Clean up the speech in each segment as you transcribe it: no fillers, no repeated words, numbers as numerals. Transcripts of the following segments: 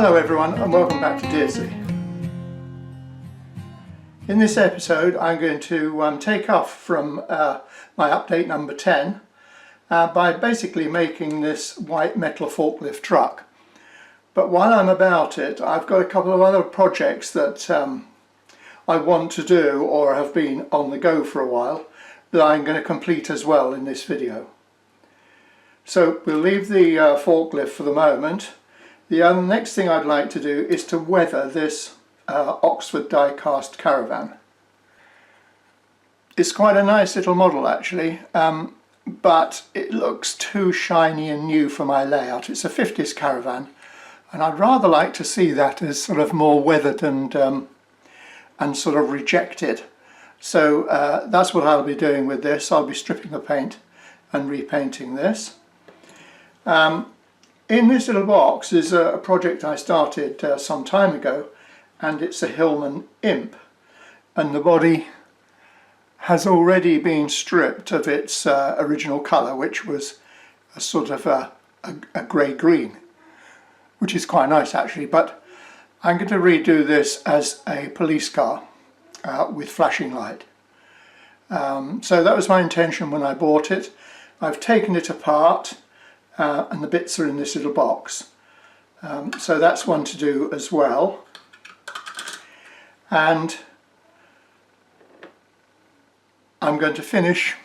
Hello everyone and welcome back to Dearsy. In this episode I'm going to take off from my update number 10 by basically making this white metal forklift truck. But while I'm about it, I've got a couple of other projects that I want to do or have been on the go for a while that I'm going to complete as well in this video. So we'll leave the forklift for the moment. The next thing I'd like to do is to weather this Oxford die-cast caravan. It's quite a nice little model actually, but it looks too shiny and new for my layout. It's a 50s caravan and I'd rather like to see that as sort of more weathered and sort of rejected. So that's what I'll be doing with this. I'll be stripping the paint and repainting this. In this little box is a project I started some time ago, and it's a Hillman Imp, and the body has already been stripped of its original colour, which was a sort of a grey-green, which is quite nice actually, but I'm going to redo this as a police car with flashing light. So that was my intention when I bought it. I've taken it apart. And the bits are in this little box, so that's one to do as well. And I'm going to finish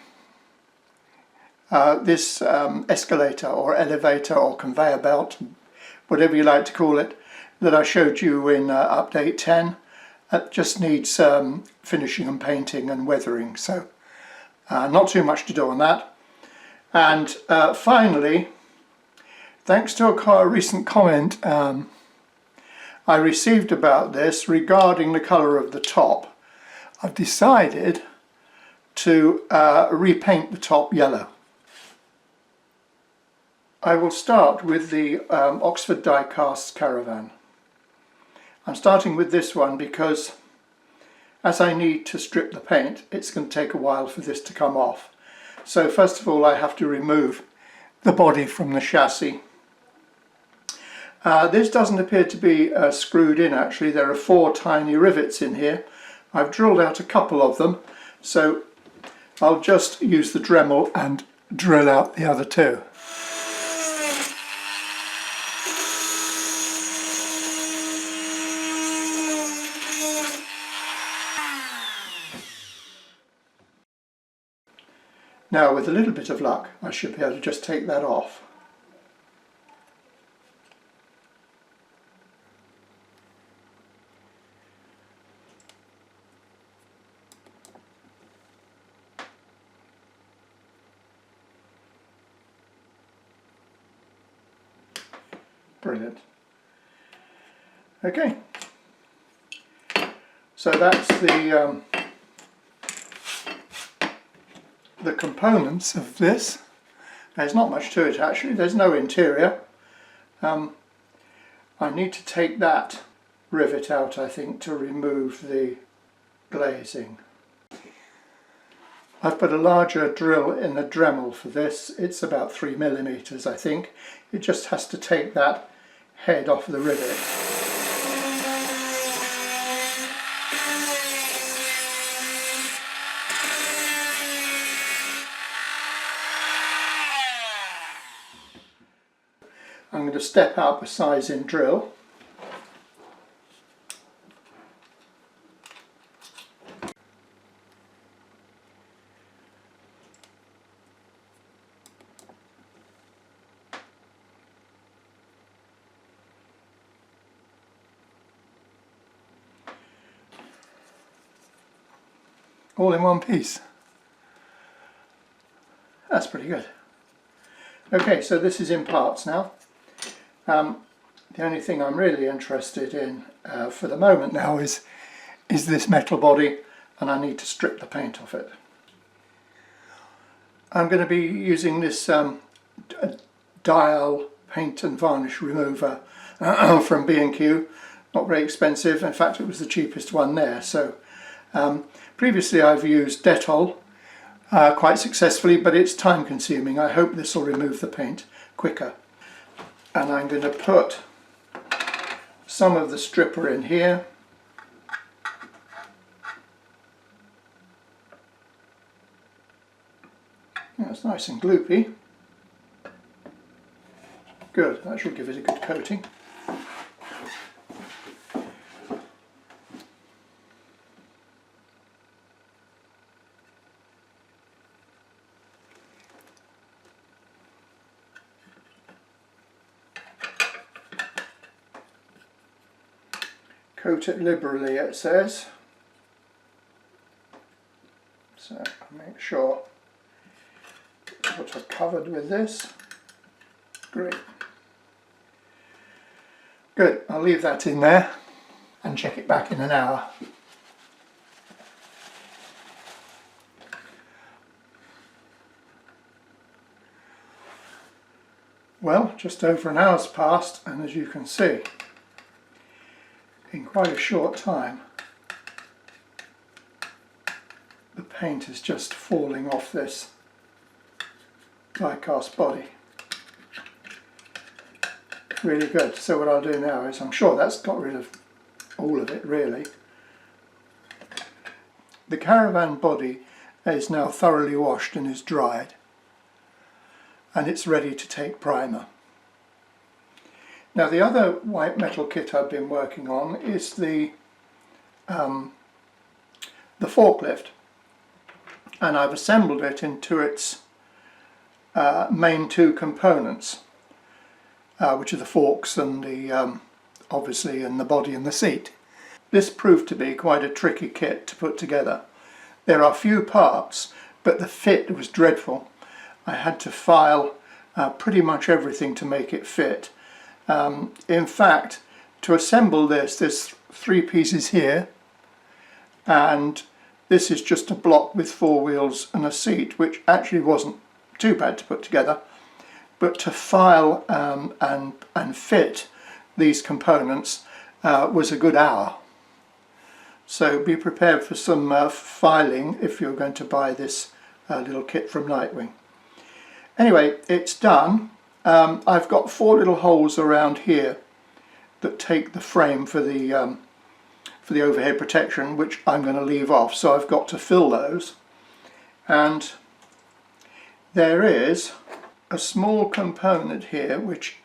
this escalator or elevator or conveyor belt, whatever you like to call it, that I showed you in update 10. It just needs finishing and painting and weathering, so not too much to do on that. And finally, thanks to a recent comment I received about this regarding the colour of the top, I've decided to repaint the top yellow. I will start with the Oxford die-cast caravan. I'm starting with this one because as I need to strip the paint, it's going to take a while for this to come off. So first of all I have to remove the body from the chassis. This doesn't appear to be screwed in actually. There are 4 tiny rivets in here. I've drilled out a couple of them, so I'll just use the Dremel and drill out the other 2. Now with a little bit of luck I should be able to just take that off. Brilliant. Okay, so that's the components of this. There's not much to it actually. There's no interior. I need to take that rivet out, I think, to remove the glazing. I've put a larger drill in the Dremel for this. It's about 3mm, I think. It just has to take that head off the rivet. I'm going to step out the size in drill. All in one piece. That's pretty good. Okay, so this is in parts now. The only thing I'm really interested in for the moment now is this metal body, and I need to strip the paint off it. I'm going to be using this dial paint and varnish remover from B&Q. Not very expensive, in fact it was the cheapest one there. So previously I've used Dettol quite successfully, but it's time consuming. I hope this will remove the paint quicker. And I'm going to put some of the stripper in here. That's nice and gloopy. Good, that should give it a good coating. Coat it liberally, it says. So make sure what I've covered with this. Great. Good, I'll leave that in there and check it back in an hour. Well, just over an hour's passed, and as you can see, in quite a short time, the paint is just falling off this die-cast body. Really good. So what I'll do now is, I'm sure that's got rid of all of it really. The caravan body is now thoroughly washed and is dried, and it's ready to take primer. Now the other white metal kit I've been working on is the forklift, and I've assembled it into its main two components, which are the forks and the obviously, and the body and the seat. This proved to be quite a tricky kit to put together. There are few parts, but the fit was dreadful. I had to file pretty much everything to make it fit. In fact, to assemble this, there's 3 pieces here, and this is just a block with 4 wheels and a seat, which actually wasn't too bad to put together. But to file and fit these components was a good hour. So be prepared for some filing if you're going to buy this little kit from Knightwing. Anyway, it's done. I've got 4 little holes around here that take the frame for the overhead protection, which I'm going to leave off, so I've got to fill those. And there is a small component here which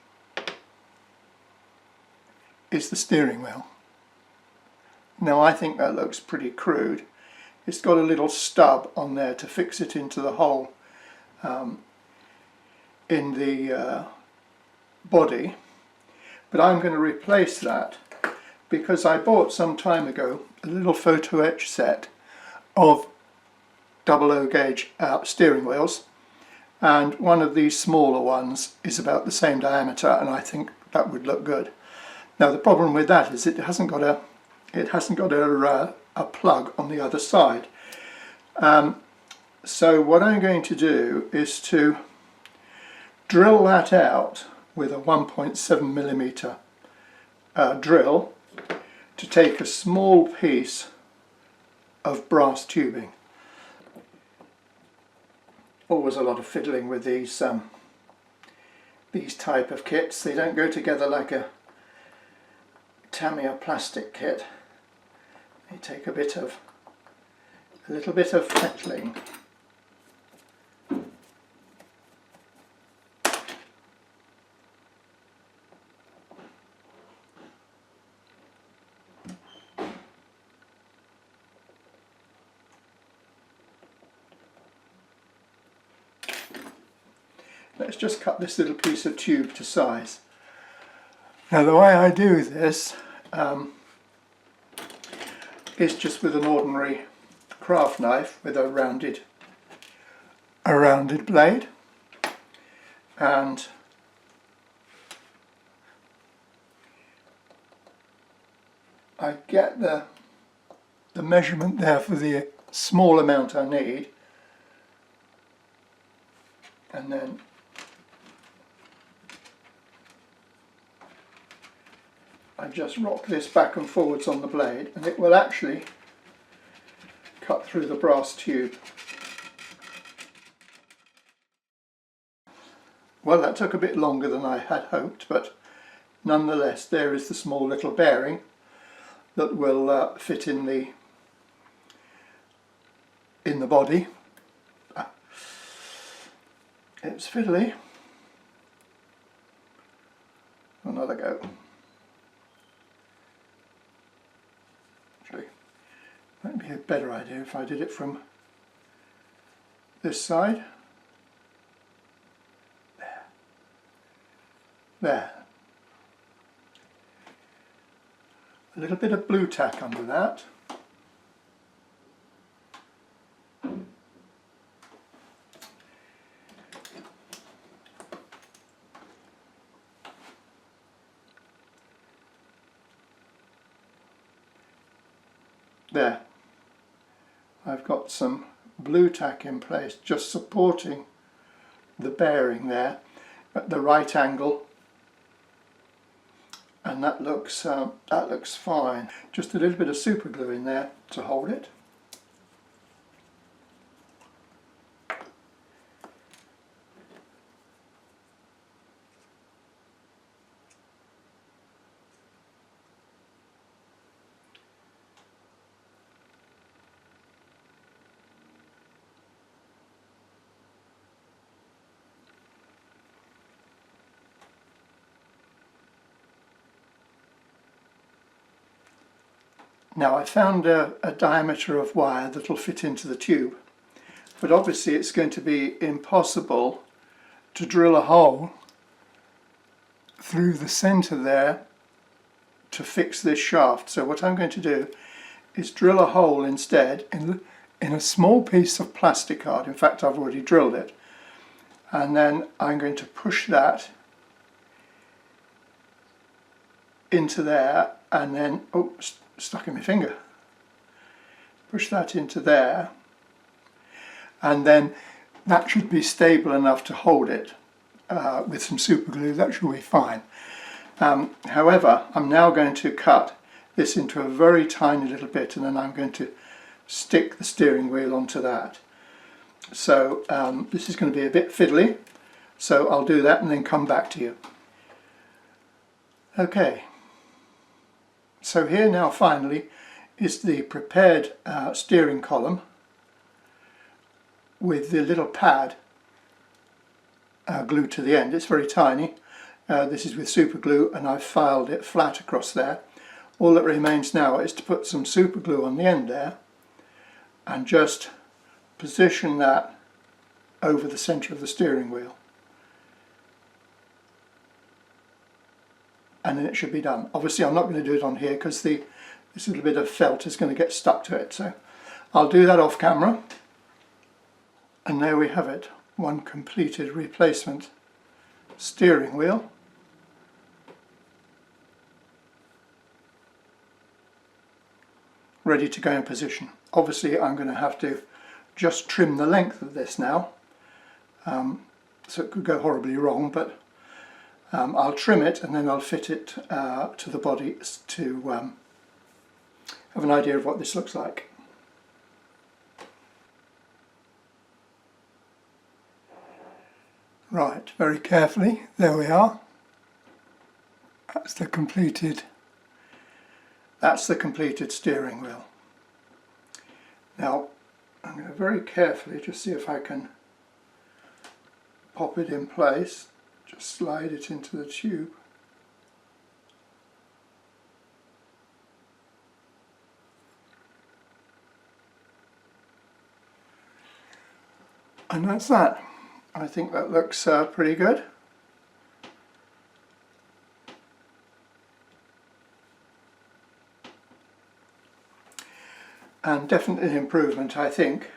is the steering wheel. Now I think that looks pretty crude. It's got a little stub on there to fix it into the hole in the body, but I'm going to replace that because I bought some time ago a little photo etch set of 00 gauge steering wheels, and one of these smaller ones is about the same diameter, and I think that would look good. Now the problem with that is it hasn't got a plug on the other side. So what I'm going to do is to drill that out with a 1.7mm drill to take a small piece of brass tubing. Always a lot of fiddling with these type of kits. They don't go together like a Tamiya plastic kit. They take a little bit of fettling. Let's just cut this little piece of tube to size. Now the way I do this is just with an ordinary craft knife with a rounded blade, and I get the measurement there for the small amount I need, and then I just rock this back and forwards on the blade, and it will actually cut through the brass tube. Well, that took a bit longer than I had hoped, but nonetheless there is the small little bearing that will fit in the body. It's fiddly. Another go. Actually, might be a better idea if I did it from this side. There. A little bit of blue tack under that. There. I've got some blue tack in place, just supporting the bearing there at the right angle, and that looks fine. Just a little bit of super glue in there to hold it. Now I found a diameter of wire that will fit into the tube, but obviously it's going to be impossible to drill a hole through the centre there to fix this shaft. So what I'm going to do is drill a hole instead in a small piece of plastic card. In fact, I've already drilled it, and then I'm going to push that into there, and then stuck in my finger. Push that into there, and then that should be stable enough to hold it with some super glue. That should be fine. However, I'm now going to cut this into a very tiny little bit, and then I'm going to stick the steering wheel onto that. So this is going to be a bit fiddly, so I'll do that and then come back to you. Okay. So here now finally is the prepared steering column with the little pad glued to the end. It's very tiny. This is with super glue, and I've filed it flat across there. All that remains now is to put some super glue on the end there and just position that over the centre of the steering wheel. And then it should be done. Obviously I'm not going to do it on here because this little bit of felt is going to get stuck to it, so I'll do that off camera. And there we have it, one completed replacement steering wheel. Ready to go in position. Obviously I'm going to have to just trim the length of this now, so it could go horribly wrong, but I'll trim it and then I'll fit it to the body to have an idea of what this looks like. Right, very carefully, there we are. That's the completed steering wheel. Now I'm going to very carefully just see if I can pop it in place. Just slide it into the tube. And that's that. I think that looks pretty good. And definitely an improvement, I think,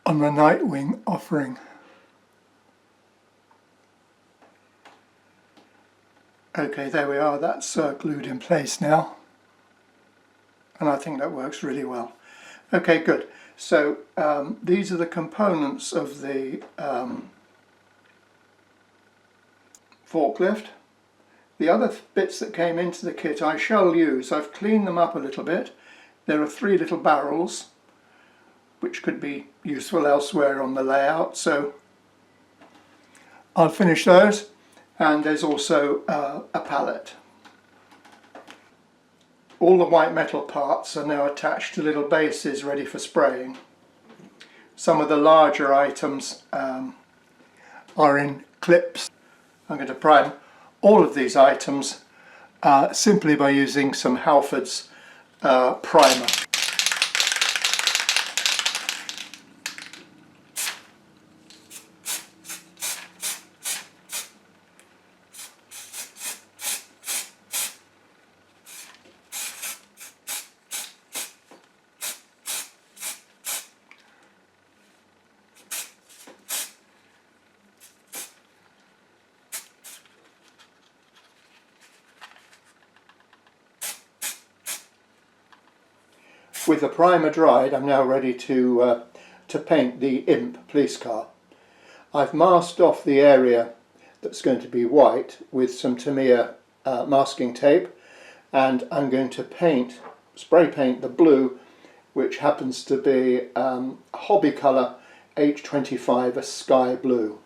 on the Knightwing offering. Okay, there we are, that's glued in place now, and I think that works really well. Okay, good. So these are the components of the forklift. The other bits that came into the kit I shall use. I've cleaned them up a little bit. There are 3 little barrels which could be useful elsewhere on the layout, so I'll finish those and there's also a pallet. All the white metal parts are now attached to little bases ready for spraying. Some of the larger items are in clips. I'm going to prime all of these items simply by using some Halford's primer. With the primer dried, I'm now ready to paint the Imp police car. I've masked off the area that's going to be white with some Tamiya masking tape, and I'm going to spray paint the blue, which happens to be a hobby colour H25, a sky blue.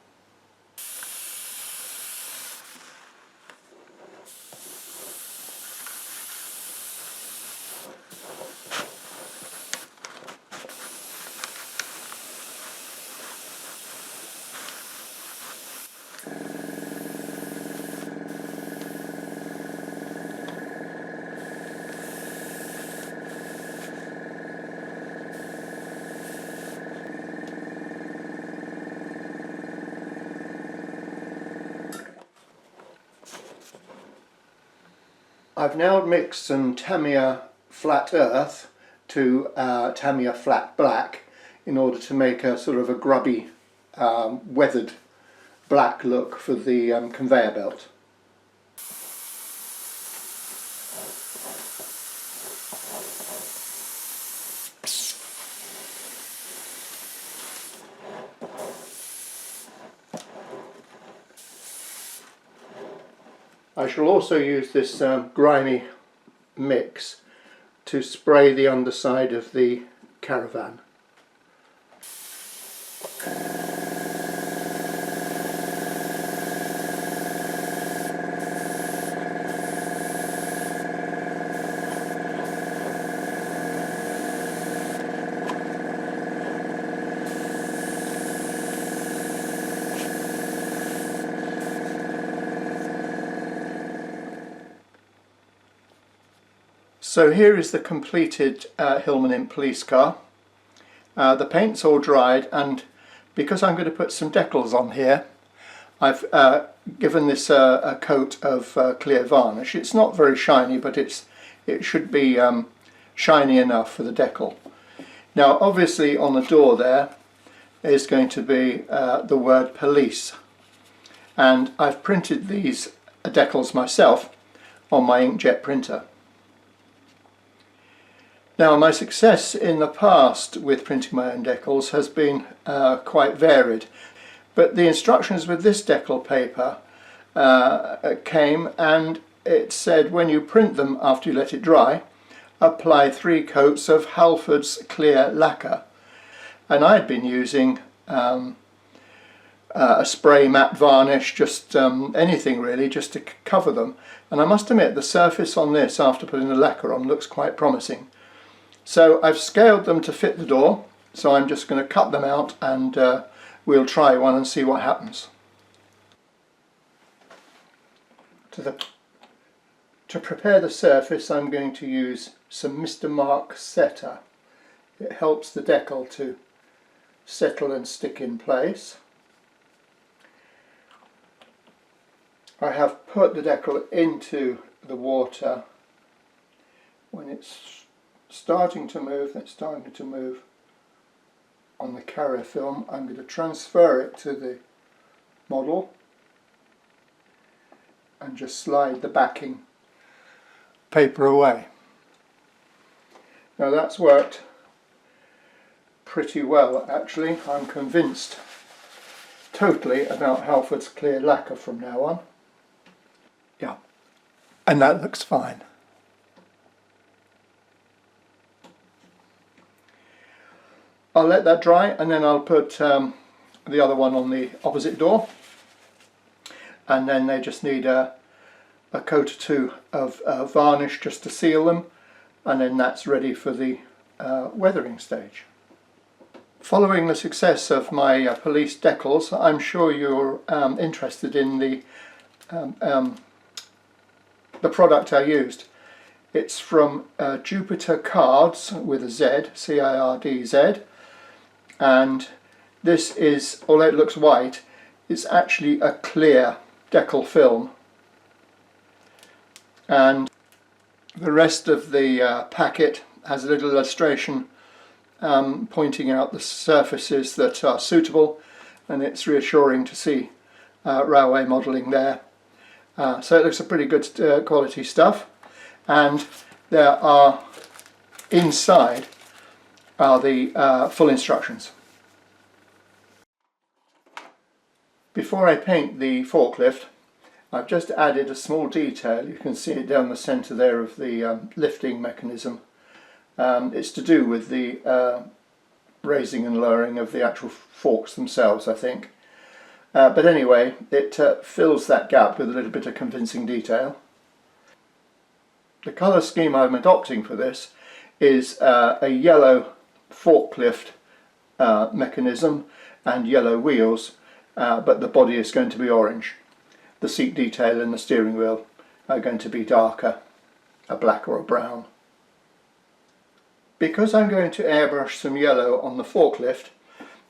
I've now mixed some Tamiya Flat Earth to Tamiya Flat Black in order to make a sort of a grubby, weathered black look for the conveyor belt. I shall also use this grimy mix to spray the underside of the caravan. So here is the completed Hillman Imp police car. The paint's all dried, and because I'm going to put some decals on here, I've given this a coat of clear varnish. It's not very shiny, but it should be shiny enough for the decal. Now obviously on the door there is going to be the word police, and I've printed these decals myself on my inkjet printer. Now, my success in the past with printing my own decals has been quite varied, but the instructions with this decal paper came, and it said when you print them after you let it dry, apply 3 coats of Halford's clear lacquer. And I'd been using a spray matte varnish, just anything really, just to cover them. And I must admit the surface on this after putting the lacquer on looks quite promising. So I've scaled them to fit the door, so I'm just going to cut them out, and we'll try one and see what happens. To prepare the surface, I'm going to use some Mr. Mark setter. It helps the decal to settle and stick in place. I have put the decal into the water. When it's starting to move on the carrier film, I'm going to transfer it to the model and just slide the backing paper away. Now that's worked pretty well actually. I'm convinced totally about Halford's clear lacquer from now on. Yeah, and that looks fine. I'll let that dry, and then I'll put the other one on the opposite door. and then they just need a coat or two of varnish just to seal them, and then that's ready for the weathering stage. Following the success of my police decals, I'm sure you're interested in the product I used. It's from Jupiter Cards with a Z, C-I-R-D-Z, and this is, although it looks white, it's actually a clear decal film, and the rest of the packet has a little illustration pointing out the surfaces that are suitable, and it's reassuring to see railway modelling there. So it looks a pretty good quality stuff, and there are inside are the full instructions. Before I paint the forklift, I've just added a small detail. You can see it down the centre there of the lifting mechanism. It's to do with the raising and lowering of the actual forks themselves, I think. But anyway, it fills that gap with a little bit of convincing detail. The colour scheme I'm adopting for this is a yellow forklift mechanism and yellow wheels, but the body is going to be orange. The seat detail and the steering wheel are going to be darker, a black or a brown. Because I'm going to airbrush some yellow on the forklift,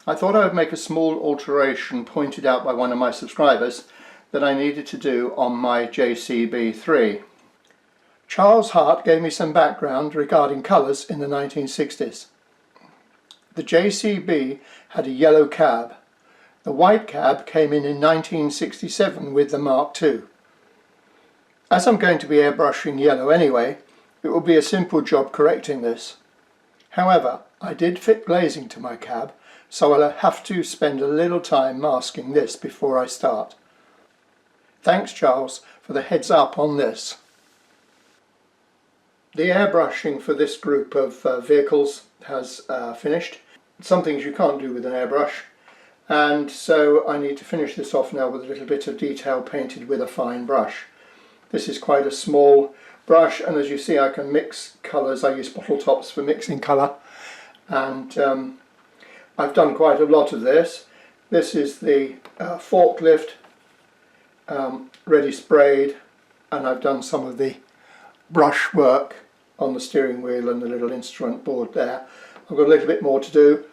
I thought I would make a small alteration pointed out by one of my subscribers that I needed to do on my JCB3. Charles Hart gave me some background regarding colours in the 1960s. The JCB had a yellow cab. The white cab came in 1967 with the Mark II. As I'm going to be airbrushing yellow anyway, it will be a simple job correcting this. However, I did fit glazing to my cab, so I'll have to spend a little time masking this before I start. Thanks, Charles, for the heads up on this. The airbrushing for this group of vehicles has finished. Some things you can't do with an airbrush, and so I need to finish this off now with a little bit of detail painted with a fine brush. This is quite a small brush, and as you see I can mix colours. I use bottle tops for mixing colour, and I've done quite a lot of this. This is the forklift ready sprayed, and I've done some of the brush work on the steering wheel and the little instrument board there. I've got a little bit more to do,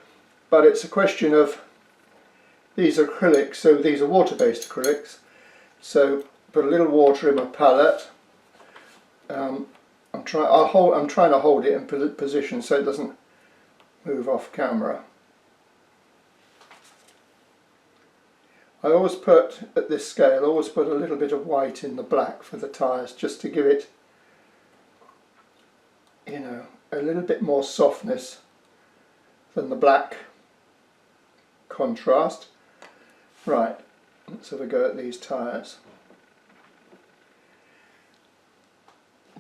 but it's a question of, these are acrylics, so these are water-based acrylics, so put a little water in my palette. I'm trying to hold it in position so it doesn't move off camera. I always put, at this scale, a little bit of white in the black for the tyres, just to give it, you know, a little bit more softness than the black contrast. Right, let's have a go at these tyres.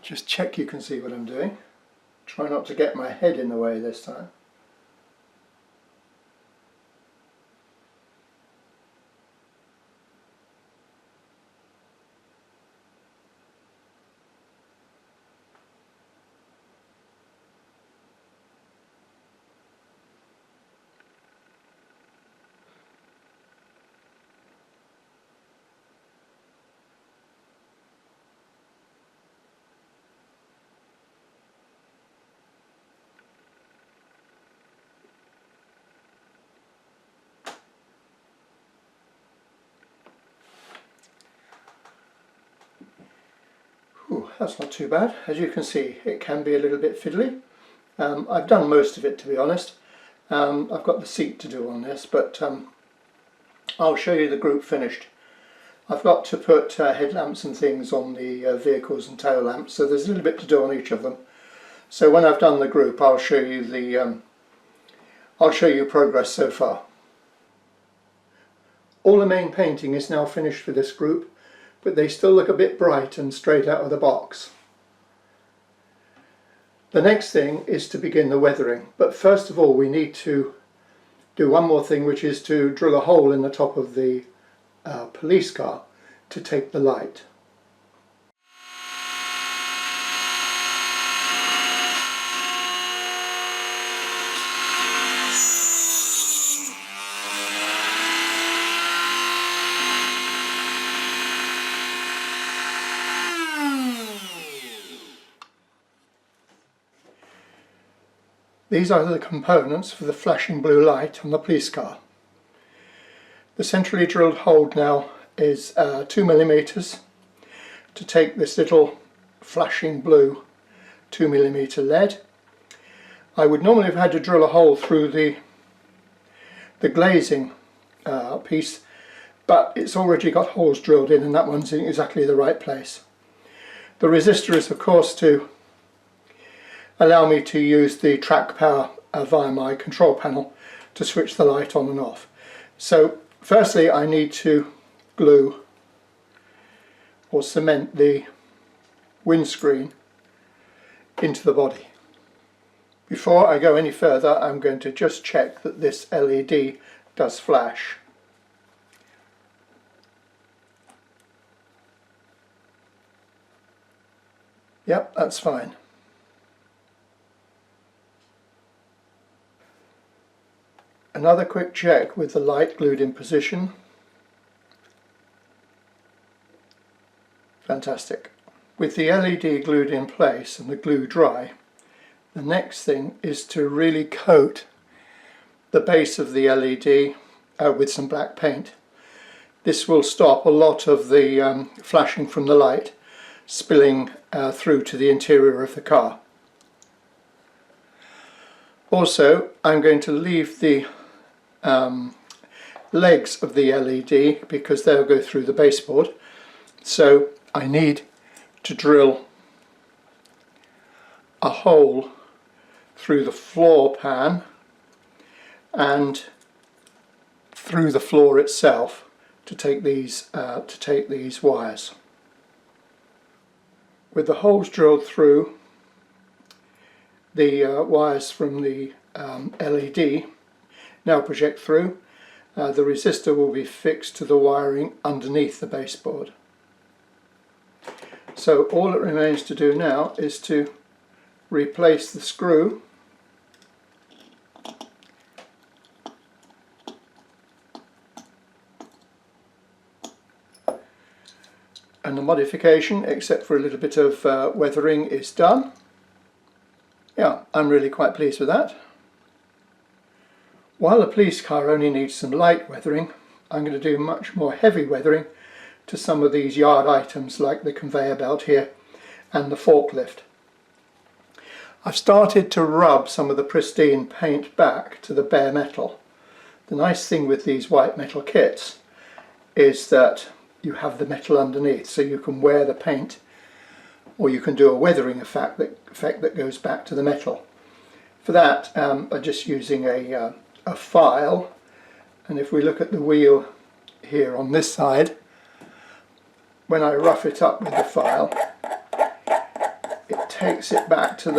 Just check you can see what I'm doing. Try not to get my head in the way this time. Ooh, that's not too bad. As you can see, it can be a little bit fiddly. I've done most of it, to be honest. I've got the seat to do on this, but I'll show you the group finished. I've got to put headlamps and things on the vehicles and tail lamps, so there's a little bit to do on each of them. So when I've done the group, I'll show you progress so far. All the main painting is now finished for this group, but they still look a bit bright and straight out of the box. The next thing is to begin the weathering, but first of all we need to do one more thing, which is to drill a hole in the top of the police car, to take the light. These are the components for the flashing blue light on the police car. The centrally drilled hole now is 2mm to take this little flashing blue 2mm lead. I would normally have had to drill a hole through the glazing piece, but it's already got holes drilled in and that one's in exactly the right place. The resistor is of course to allow me to use the track power via my control panel to switch the light on and off. So firstly I need to glue or cement the windscreen into the body. Before I go any further, I'm going to just check that this LED does flash. Yep, that's fine. Another quick check with the light glued in position. Fantastic. With the LED glued in place and the glue dry, the next thing is to really coat the base of the LED with some black paint. This will stop a lot of the flashing from the light spilling through to the interior of the car. Also, I'm going to leave the legs of the LED because they'll go through the baseboard, so I need to drill a hole through the floor pan and through the floor itself to take these wires. With the holes drilled through, the wires from the LED now project through. The resistor will be fixed to the wiring underneath the baseboard. So all it remains to do now is to replace the screw and the modification, except for a little bit of weathering, is done. Yeah, I'm really quite pleased with that. While the police car only needs some light weathering, I'm going to do much more heavy weathering to some of these yard items like the conveyor belt here and the forklift. I've started to rub some of the pristine paint back to the bare metal. The nice thing with these white metal kits is that you have the metal underneath, so you can wear the paint or you can do a weathering effect that goes back to the metal. For that I'm just using a file, and if we look at the wheel here on this side, when I rough it up with the file, it takes it back to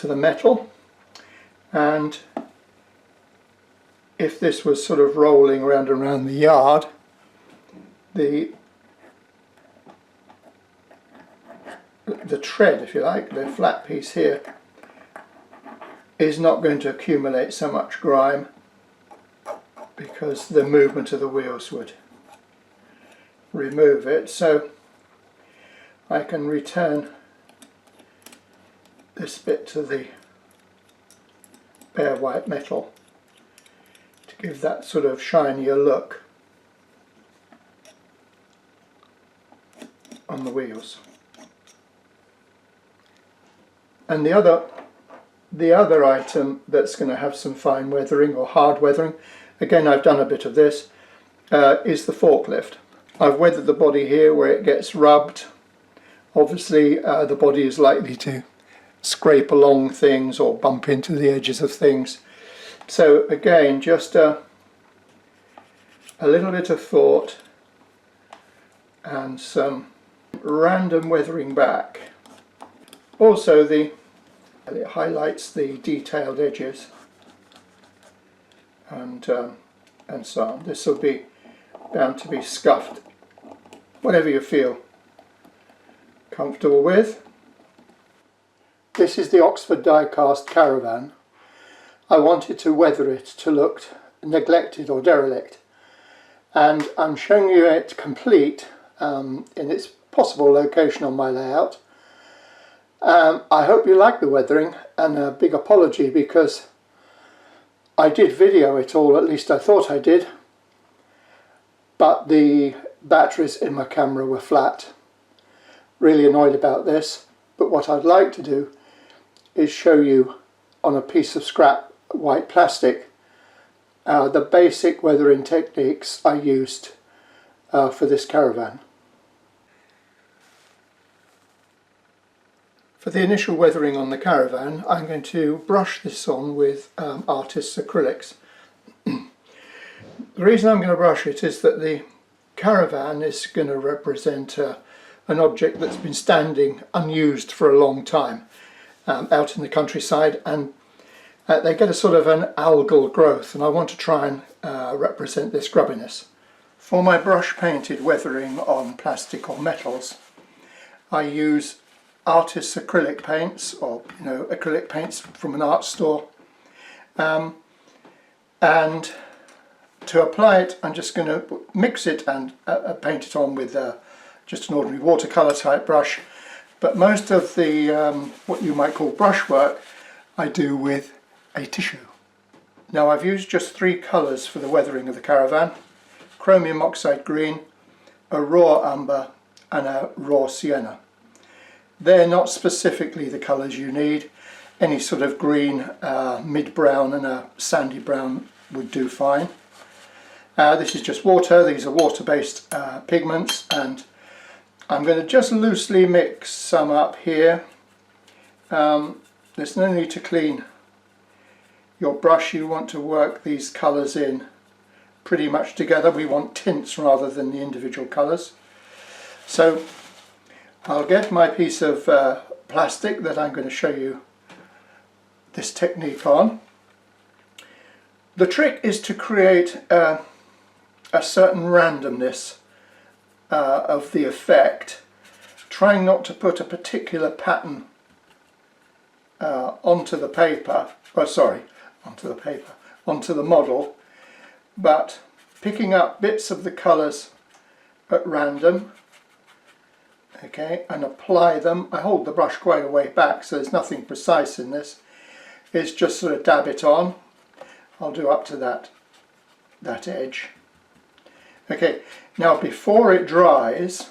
the metal, and if this was sort of rolling around and around the yard, the tread, if you like, the flat piece here, is not going to accumulate so much grime because the movement of the wheels would remove it. So I can return this bit to the bare white metal to give that sort of shinier look on the wheels. And the other item that's going to have some fine weathering or hard weathering, again I've done a bit of this, is the forklift. I've weathered the body here where it gets rubbed. Obviously the body is likely to scrape along things or bump into the edges of things. So again, just a little bit of thought and some random weathering back. Also it highlights the detailed edges and so on. This will be bound to be scuffed. Whatever you feel comfortable with. This is the Oxford die-cast caravan. I wanted to weather it to look neglected or derelict, and I'm showing you it complete in its possible location on my layout. I hope you like the weathering, and a big apology because I did video it all, at least I thought I did, but the batteries in my camera were flat. Really annoyed about this, but what I'd like to do is show you on a piece of scrap white plastic the basic weathering techniques I used for this caravan. For the initial weathering on the caravan, I'm going to brush this on with artist's acrylics. The reason I'm going to brush it is that the caravan is going to represent an object that's been standing unused for a long time out in the countryside, and they get a sort of an algal growth, and I want to try and represent this grubbiness. For my brush painted weathering on plastic or metals, I use artist's acrylic paints, or acrylic paints from an art store, and to apply it I'm just going to mix it and paint it on with just an ordinary watercolour type brush, but most of the what you might call brushwork I do with a tissue. Now I've used just 3 colours for the weathering of the caravan: chromium oxide green, a raw umber and a raw sienna. They're not specifically the colours you need. Any sort of green, mid-brown and a sandy brown would do fine. This is just water. These are water-based pigments, and I'm going to just loosely mix some up here. There's no need to clean your brush. You want to work these colours in pretty much together. We want tints rather than the individual colours. So I'll get my piece of plastic that I'm going to show you this technique on. The trick is to create a certain randomness of the effect, trying not to put a particular pattern onto the model, but picking up bits of the colours at random, okay, and apply them. I hold the brush quite a way back, so there's nothing precise in this. It's just sort of dab it on. I'll do up to that edge. Okay, now before it dries,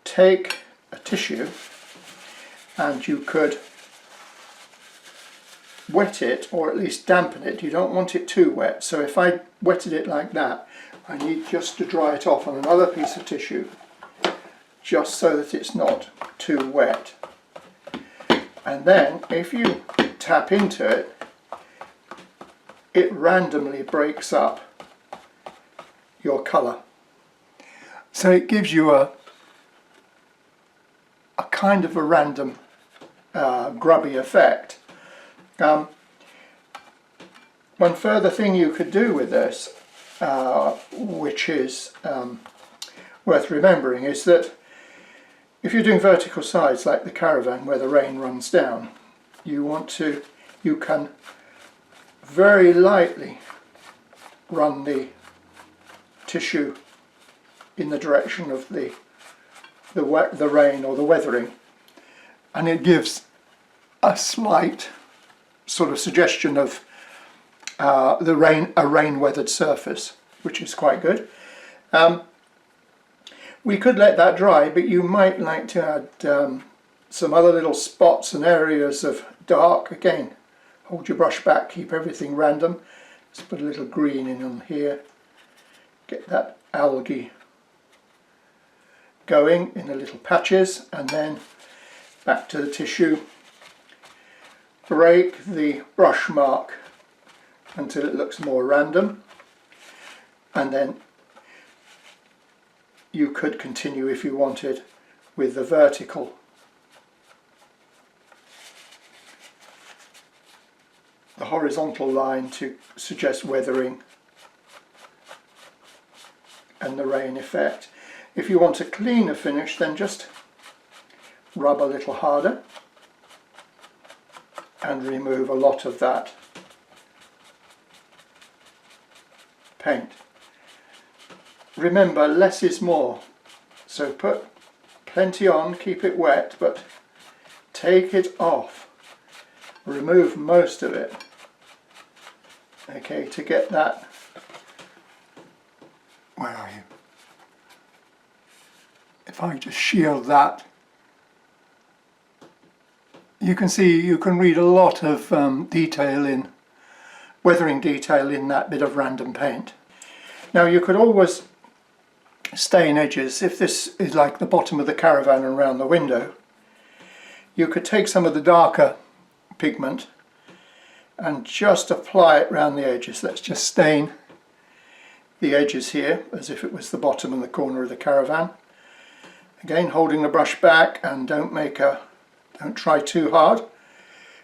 take a tissue and you could wet it, or at least dampen it. You don't want it too wet, so if I wetted it like that, I need just to dry it off on another piece of tissue, just so that it's not too wet. And then if you tap into it, it randomly breaks up your colour. So it gives you a kind of a random grubby effect. One further thing you could do with this, which is worth remembering, is that if you're doing vertical sides like the caravan where the rain runs down, you can very lightly run the tissue in the direction of the rain or the weathering, and it gives a slight sort of suggestion of a rain-weathered surface, which is quite good. We could let that dry, but you might like to add some other little spots and areas of dark. Again, hold your brush back, keep everything random. Let's put a little green in on here, get that algae going in the little patches, and then back to the tissue. Break the brush mark until it looks more random, and then you could continue if you wanted with the vertical. The horizontal line to suggest weathering, and the rain effect. If you want a cleaner finish, then just rub a little harder and remove a lot of that paint. Remember, less is more, so put plenty on, keep it wet, but take it off, remove most of it, okay, to get that. Where are you? If I just shield that, you can see, you can read a lot of weathering detail in that bit of random paint. Now you could always stain edges. If this is like the bottom of the caravan and around the window, you could take some of the darker pigment and just apply it around the edges. Let's just stain the edges here as if it was the bottom and the corner of the caravan. Again, holding the brush back, and don't try too hard,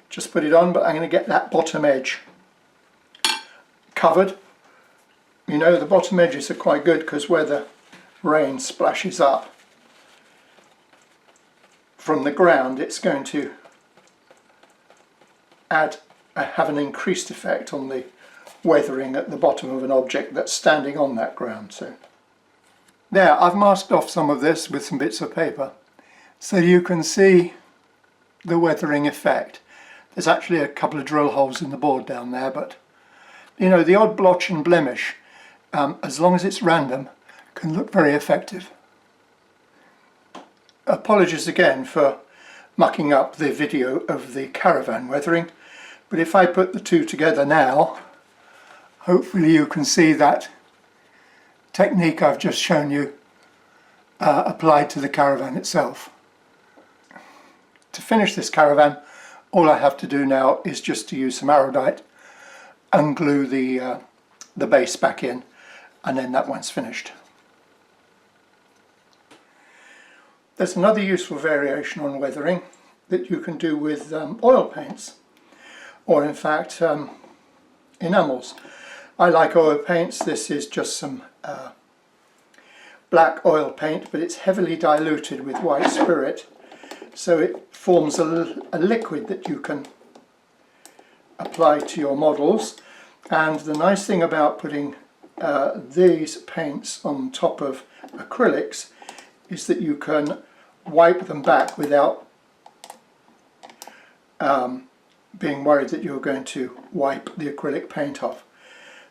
just put it on, but I'm going to get that bottom edge covered. You know, the bottom edges are quite good because where the rain splashes up from the ground, it's going to have an increased effect on the weathering at the bottom of an object that's standing on that ground. So there, I've masked off some of this with some bits of paper so you can see the weathering effect. There's actually a couple of drill holes in the board down there, but you know, the odd blotch and blemish, as long as it's random, can look very effective. Apologies again for mucking up the video of the caravan weathering, but if I put the two together now, hopefully you can see that technique I've just shown you applied to the caravan itself. To finish this caravan, all I have to do now is just to use some Aerodite and glue the base back in, and then that one's finished. There's another useful variation on weathering that you can do with oil paints, or in fact enamels. I like oil paints. This is just some black oil paint, but it's heavily diluted with white spirit, so it forms a liquid that you can apply to your models. And the nice thing about putting these paints on top of acrylics is that you can wipe them back without being worried that you're going to wipe the acrylic paint off.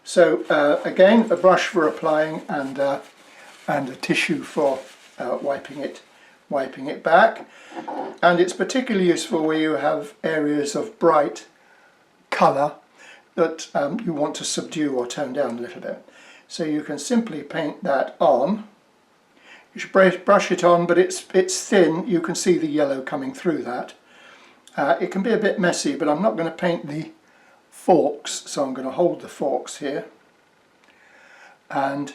So again, a brush for applying and a tissue for wiping it back. And it's particularly useful where you have areas of bright colour that you want to subdue or tone down a little bit. So you can simply paint that on. You should brush it on, but it's thin. You can see the yellow coming through that. It can be a bit messy, but I'm not going to paint the forks, so I'm going to hold the forks here and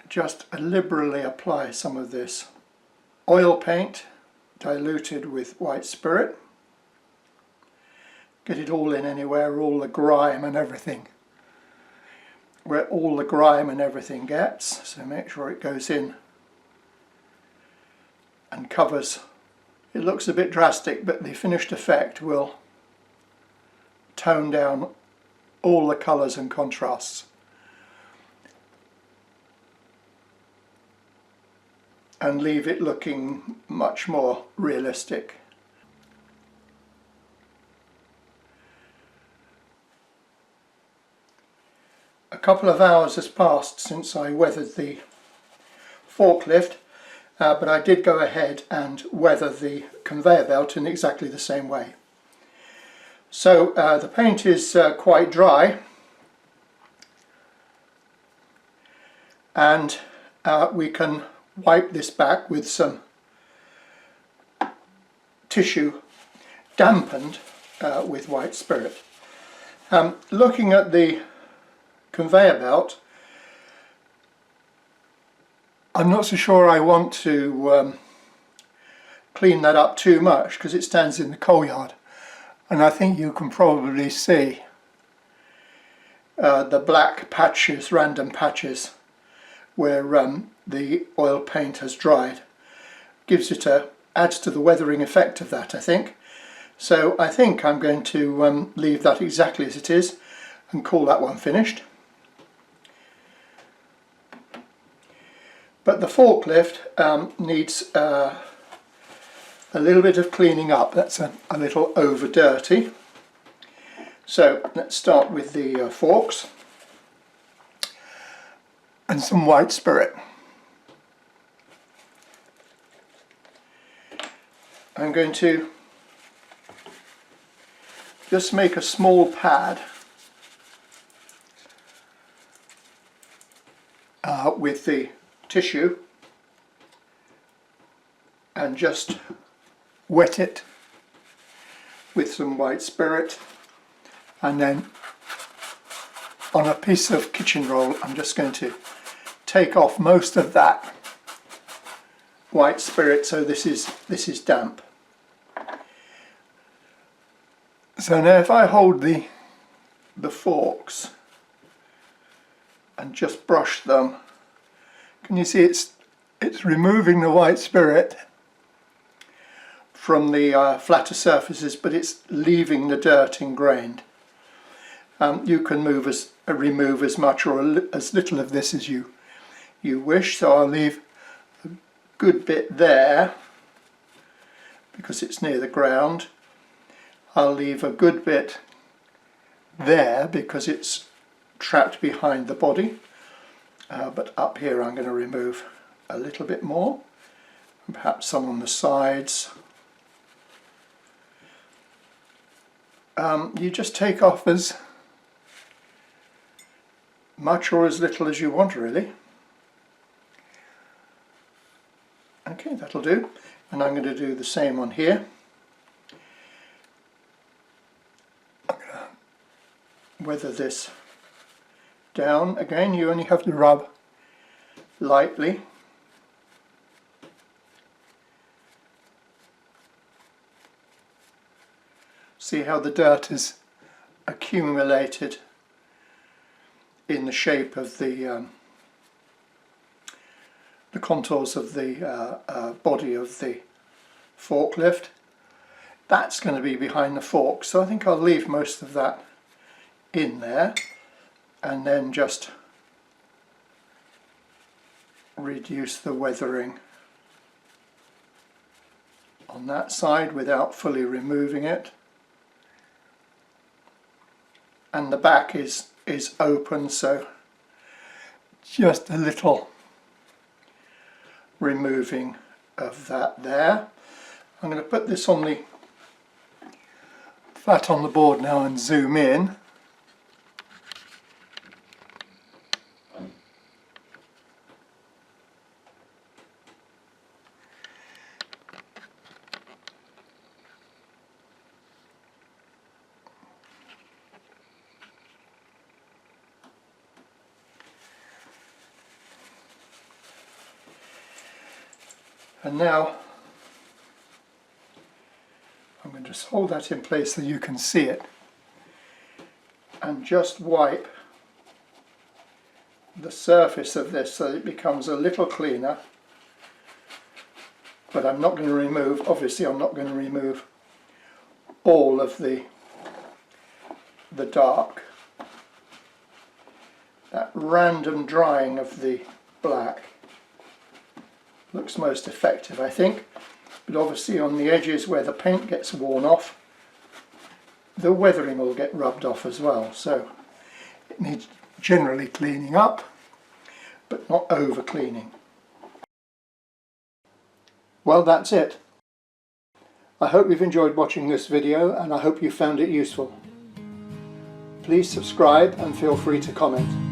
just liberally apply some of this oil paint diluted with white spirit. Get it all in anywhere, all the grime and everything, where all the grime and everything gets, so make sure it goes in and covers. It looks a bit drastic, but the finished effect will tone down all the colours and contrasts. And leave it looking much more realistic. A couple of hours has passed since I weathered the forklift, but I did go ahead and weather the conveyor belt in exactly the same way. So the paint is quite dry, and we can wipe this back with some tissue dampened with white spirit. Looking at the conveyor belt, I'm not so sure I want to clean that up too much because it stands in the coal yard, and I think you can probably see the black patches, random patches where the oil paint has dried. Adds to the weathering effect of that, I think. So I think I'm going to leave that exactly as it is and call that one finished. But the forklift needs a little bit of cleaning up. That's a little over dirty. So let's start with the forks and some white spirit. I'm going to just make a small pad with the tissue and just wet it with some white spirit, and then on a piece of kitchen roll I'm just going to take off most of that white spirit, so this is damp. So now if I hold the forks and just brush them, can you see it's removing the white spirit from the flatter surfaces, but it's leaving the dirt ingrained. You can remove as much or as little of this as you wish, so I'll leave a good bit there because it's near the ground. I'll leave a good bit there because it's trapped behind the body, but up here I'm going to remove a little bit more, and perhaps some on the sides. You just take off as much or as little as you want, really. Okay, that'll do, and I'm going to do the same on here. I'm going to weather this down. Again, you only have to rub lightly. See how the dirt is accumulated in the shape of the contours of the body of the forklift. That's going to be behind the fork, so I think I'll leave most of that in there and then just reduce the weathering on that side without fully removing it. And the back is open, so just a little removing of that there. I'm going to put this on the flat on the board now and zoom in. And now I'm going to just hold that in place so you can see it and just wipe the surface of this so that it becomes a little cleaner. But I'm not going to remove, obviously I'm not going to remove all of the dark. That random drying of the black looks most effective, I think, but obviously on the edges where the paint gets worn off, the weathering will get rubbed off as well, so it needs generally cleaning up, but not over cleaning. Well, that's it. I hope you've enjoyed watching this video and I hope you found it useful. Please subscribe and feel free to comment.